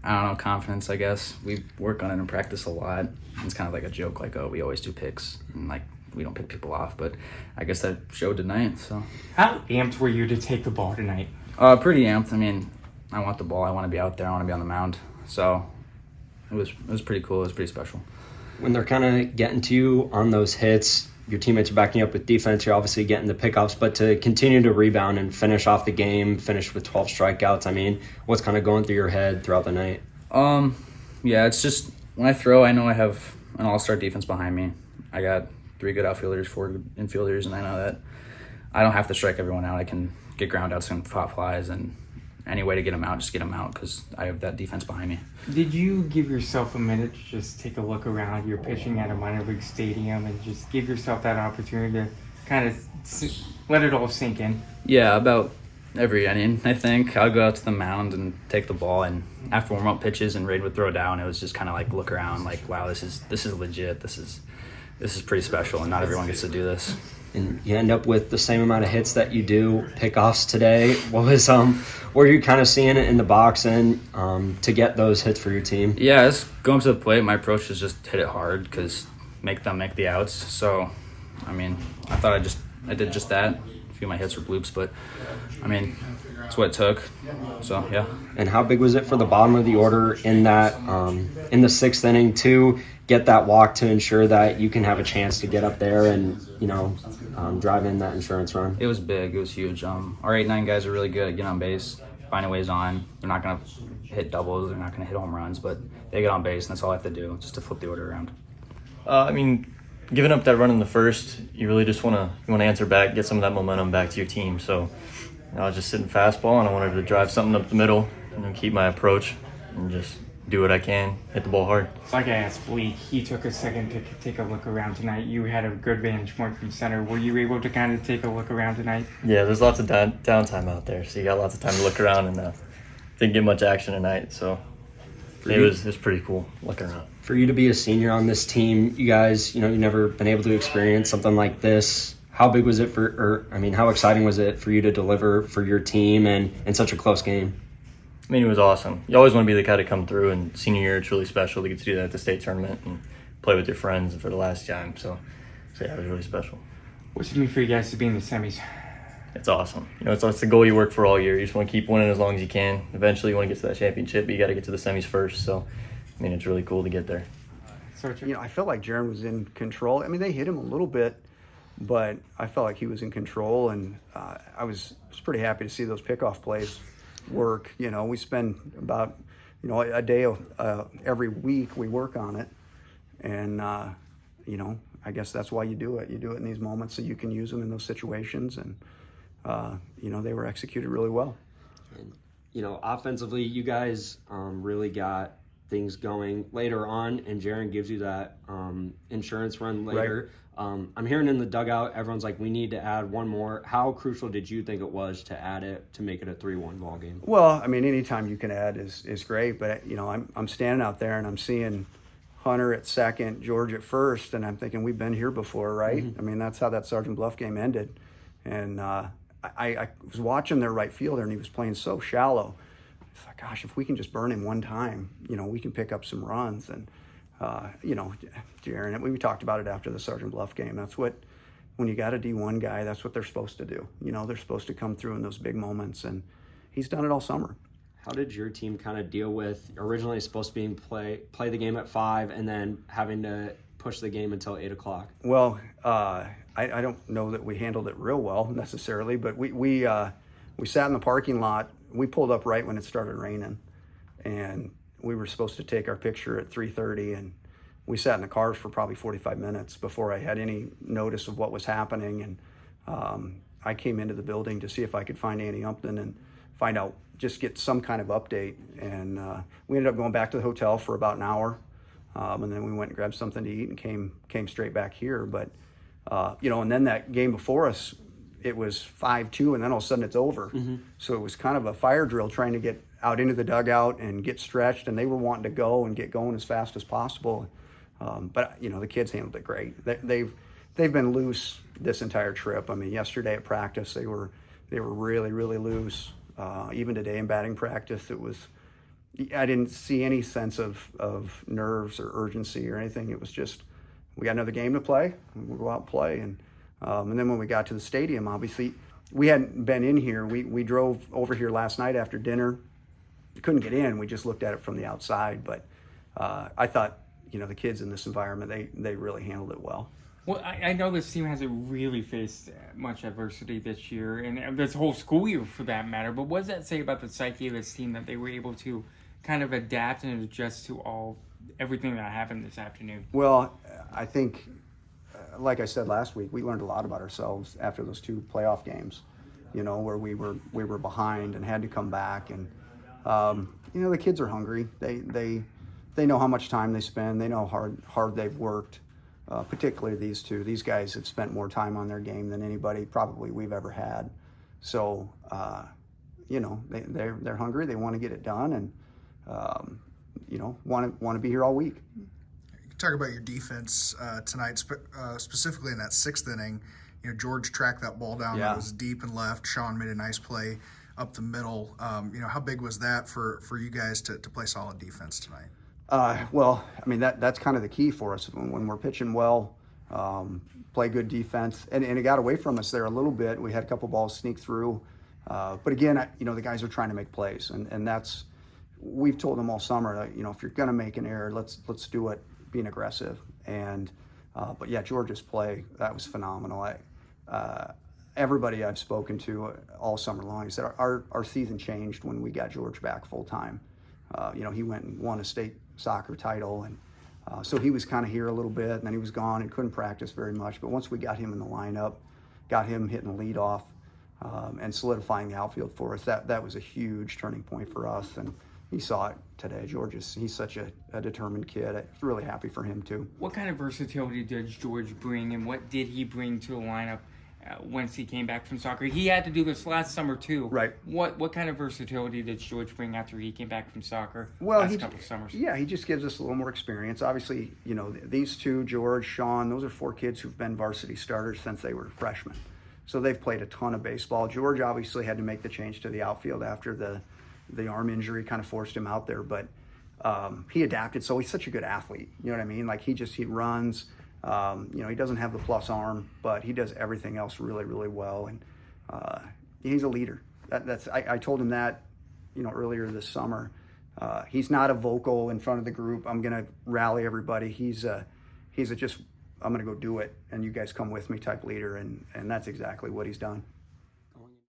I don't know, confidence, I guess. We work on it in practice a lot. It's kind of like a joke, like, oh, we always do picks, and like we don't pick people off. But I guess that showed tonight. So How amped were you to take the ball tonight? pretty amped. I mean, I want the ball. I want to be out there. I want to be on the mound. So it was pretty cool. It was pretty special. When they're kind of getting to you on those hits, your teammates are backing you up with defense. You're obviously getting the pickoffs, but to continue to rebound and finish off the game, finish with 12 strikeouts, I mean, what's kind of going through your head throughout the night? Yeah, it's just when I throw, I know I have an all-star defense behind me. I got 3 good outfielders, 4 good infielders, and I know that I don't have to strike everyone out. I can get ground outs and pop flies, and any way to get them out, just get them out because I have that defense behind me. Did you give yourself a minute to just take a look around? You're pitching at a minor league stadium and just give yourself that opportunity to kind of let it all sink in? Yeah, about every inning, I think. I'll go out to the mound and take the ball, and after warm-up pitches and Raid would throw down, it was just kind of like look around like, wow, this is legit. This is pretty special, and not everyone gets to do this. And you end up with the same amount of hits that you do pickoffs today. What was were you kind of seeing it in the box and to get those hits for your team? Yeah, it's going to the plate. My approach is just hit it hard because make them make the outs. So, I mean, I thought I did just that. A few of my hits were bloops, but I mean, that's what it took. So yeah. And how big was it for the bottom of the order in that in the 6th inning to get that walk to ensure that you can have a chance to get up there and drive in that insurance run? It was big. It was huge. Our 8-9 guys are really good at getting on base, finding ways on. They're not going to hit doubles. They're not going to hit home runs, but they get on base, and that's all I have to do, just to flip the order around. I mean, giving up that run in the first, you really just want to answer back, get some of that momentum back to your team. So I was just sitting fastball, and I wanted to drive something up the middle and keep my approach and just do what I can, hit the ball hard. Like I asked Bleak, he took a second to take a look around tonight. You had a good vantage point from center. Were you able to kind of take a look around tonight? Yeah, there's lots of downtime out there, so you got lots of time to look around, and didn't get much action tonight, so it was pretty cool looking around. For you to be a senior on this team, you guys, you've never been able to experience something like this. How big was it how exciting was it for you to deliver for your team and in such a close game? I mean, it was awesome. You always want to be the guy to come through, and senior year, it's really special to get to do that at the state tournament and play with your friends for the last time. So yeah, it was really special. What's it mean for you guys to be in the semis? It's awesome. It's the goal you work for all year. You just want to keep winning as long as you can. Eventually, you want to get to that championship, but you got to get to the semis first. So, I mean, it's really cool to get there. I felt like Jaron was in control. I mean, they hit him a little bit, but I felt like he was in control, and I was pretty happy to see those pickoff plays work. We spend about a day every week we work on it, and I guess that's why you do it. You do it in these moments so you can use them in those situations, and they were executed really well. And, offensively, you guys really got things going later on, and Jaron gives you that insurance run later. Right. I'm hearing in the dugout, everyone's like, we need to add one more. How crucial did you think it was to add it to make it a 3-1 ball game? Well, I mean, anytime you can add is great, but I'm standing out there and I'm seeing Hunter at second, George at first, and I'm thinking we've been here before, right? Mm-hmm. I mean, that's how that Sergeant Bluff game ended, and I was watching their right fielder, and he was playing so shallow. It's like, gosh, if we can just burn him one time, we can pick up some runs. And Jaron, we talked about it after the Sergeant Bluff game. That's what, when you got a D1 guy, that's what they're supposed to do. They're supposed to come through in those big moments, and he's done it all summer. How did your team kind of deal with originally supposed to be play the game at 5 and then having to push the game until 8 o'clock? Well, I don't know that we handled it real well necessarily, but we sat in the parking lot. We pulled up right when it started raining, and we were supposed to take our picture at 3:30, and we sat in the cars for probably 45 minutes before I had any notice of what was happening. And I came into the building to see if I could find Annie Umpton and find out, just get some kind of update. And we ended up going back to the hotel for about an hour, and then we went and grabbed something to eat and came straight back here. But and then that game before us, it was 5-2, and then all of a sudden it's over. Mm-hmm. So it was kind of a fire drill trying to get out into the dugout and get stretched, and they were wanting to go and get going as fast as possible. But the kids handled it great. They've been loose this entire trip. I mean, yesterday at practice they were really, really loose. Even today in batting practice, it was I didn't see any sense of nerves or urgency or anything. It was just, we got another game to play, we'll go out and play. And then when we got to the stadium, obviously, we hadn't been in here. We drove over here last night after dinner. We couldn't get in. We just looked at it from the outside. But I thought, the kids in this environment, they really handled it well. Well, I know this team hasn't really faced much adversity this year, and this whole school year for that matter, but what does that say about the psyche of this team that they were able to kind of adapt and adjust to everything that happened this afternoon? Well, I think, like I said last week, we learned a lot about ourselves after those 2 playoff games, where we were behind and had to come back. And, the kids are hungry. They know how much time they spend. They know how hard they've worked. Particularly these 2. These guys have spent more time on their game than anybody probably we've ever had. So, they're hungry. They want to get it done, and want to be here all week. You can talk about your defense tonight, specifically in that 6th inning. George tracked that ball down. Yeah. It was deep and left. Sean made a nice play up the middle. How big was that for you guys to play solid defense tonight? Well, I mean, that's kind of the key for us when we're pitching well, play good defense, and it got away from us there a little bit. We had a couple balls sneak through, but again, the guys are trying to make plays, and that's, we've told them all summer that, if you're going to make an error, let's do it being aggressive. And but yeah, George's play, that was phenomenal. Everybody I've spoken to all summer long said our season changed when we got George back full time. He went and won a state soccer title, and so he was kind of here a little bit, and then he was gone and couldn't practice very much. But once we got him in the lineup, got him hitting the leadoff, and solidifying the outfield for us, that was a huge turning point for us. And he saw it today. He's such a determined kid. I'm really happy for him too. What kind of versatility did George bring, and what did he bring to the lineup once he came back from soccer? He had to do this last summer too. Right. What kind of versatility did George bring after he came back from soccer? Well, last couple of summers. Yeah, he just gives us a little more experience. Obviously, these 2, George, Sean, those are 4 kids who've been varsity starters since they were freshmen. So they've played a ton of baseball. George obviously had to make the change to the outfield after the arm injury kind of forced him out there, but he adapted. So he's such a good athlete. You know what I mean? Like he runs. He doesn't have the plus arm, but he does everything else really, really well. And he's a leader. I told him that, earlier this summer. He's not a vocal in front of the group, I'm going to rally everybody. He's a just, I'm going to go do it, and you guys come with me type leader. And that's exactly what he's done.